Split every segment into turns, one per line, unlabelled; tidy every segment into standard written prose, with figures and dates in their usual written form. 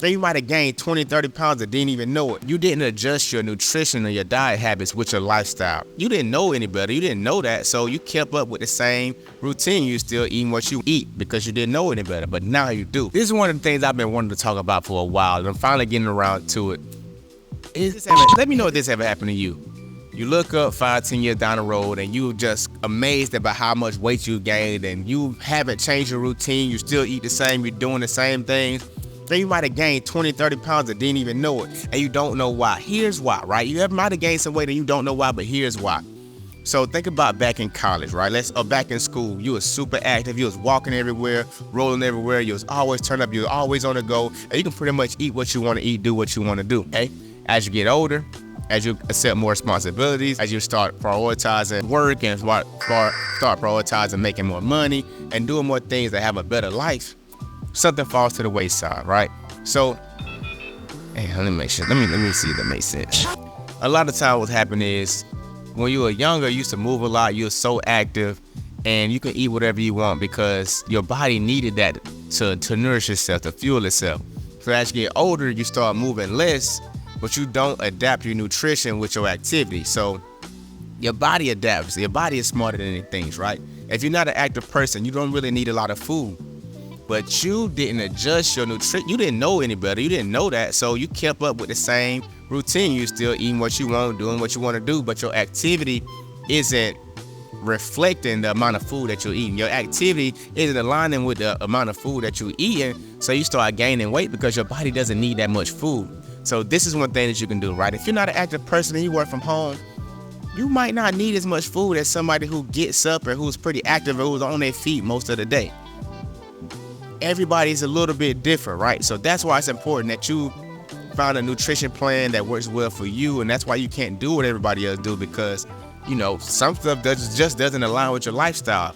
Then you might have gained 20, 30 pounds and didn't even know it. You didn't adjust your nutrition or your diet habits with your lifestyle. You didn't know any better. You didn't know that. So you kept up with the same routine. You still eating what you eat because you didn't know any better. But now you do. This is one of the things I've been wanting to talk about for a while. And I'm finally getting around to it. Let me know if this ever happened to you. You look up 5, 10 years down the road and you just amazed about how much weight you gained and you haven't changed your routine. You still eat the same. You're doing the same things. Then you might have gained 20, 30 pounds and didn't even know it. And you don't know why. Here's why, right? You might have gained some weight and you don't know why, but here's why. So think about back in college, right? Or back in school. You was super active. You was walking everywhere, rolling everywhere. You was always turned up. You was always on the go. And you can pretty much eat what you want to eat, do what you want to do, okay? As you get older, as you accept more responsibilities, as you start prioritizing work and start prioritizing making more money and doing more things that have a better life, something falls to the wayside, right? So, let me make sure. Let me see if that makes sense. A lot of times what's happening is when you were younger, you used to move a lot, you were so active, and you can eat whatever you want because your body needed that to nourish itself, to fuel itself. So as you get older, you start moving less, but you don't adapt your nutrition with your activity. So your body adapts. Your body is smarter than anything, right? If you're not an active person, you don't really need a lot of food. But you didn't adjust your nutrition. You didn't know any better. You didn't know that. So you kept up with the same routine. You're still eating what you want, doing what you want to do, but your activity isn't reflecting the amount of food that you're eating. Your activity isn't aligning with the amount of food that you're eating. So you start gaining weight because your body doesn't need that much food. So this is one thing that you can do, right? If you're not an active person and you work from home, you might not need as much food as somebody who gets up and who's pretty active or who's on their feet most of the day. Everybody's a little bit different, right? So that's why it's important that you find a nutrition plan that works well for you. And that's why you can't do what everybody else do because, some stuff just doesn't align with your lifestyle.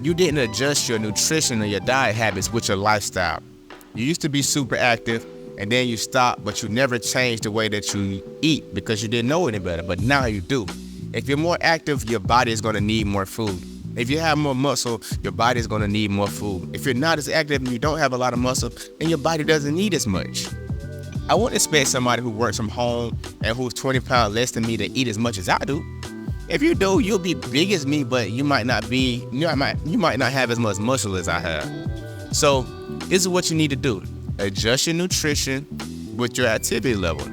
You didn't adjust your nutrition or your diet habits with your lifestyle. You used to be super active and then you stopped, but you never changed the way that you eat because you didn't know any better. But now you do. If you're more active, your body is going to need more food. If you have more muscle, your body is going to need more food. If you're not as active and you don't have a lot of muscle, then your body doesn't need as much. I wouldn't expect somebody who works from home and who's 20 pounds less than me to eat as much as I do. If you do, you'll be big as me, but you might not have as much muscle as I have. So this is what you need to do. Adjust your nutrition with your activity level.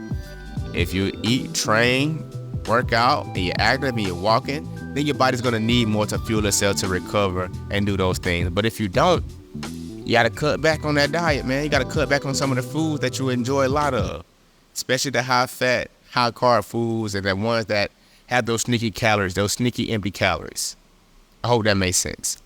If you eat, train, work out, and you're active and you're walking, then your body's gonna need more to fuel itself to recover and do those things. But if you don't, you gotta cut back on that diet, man. You gotta cut back on some of the foods that you enjoy a lot of, especially the high fat, high carb foods and the ones that have those sneaky calories, those sneaky empty calories. I hope that makes sense.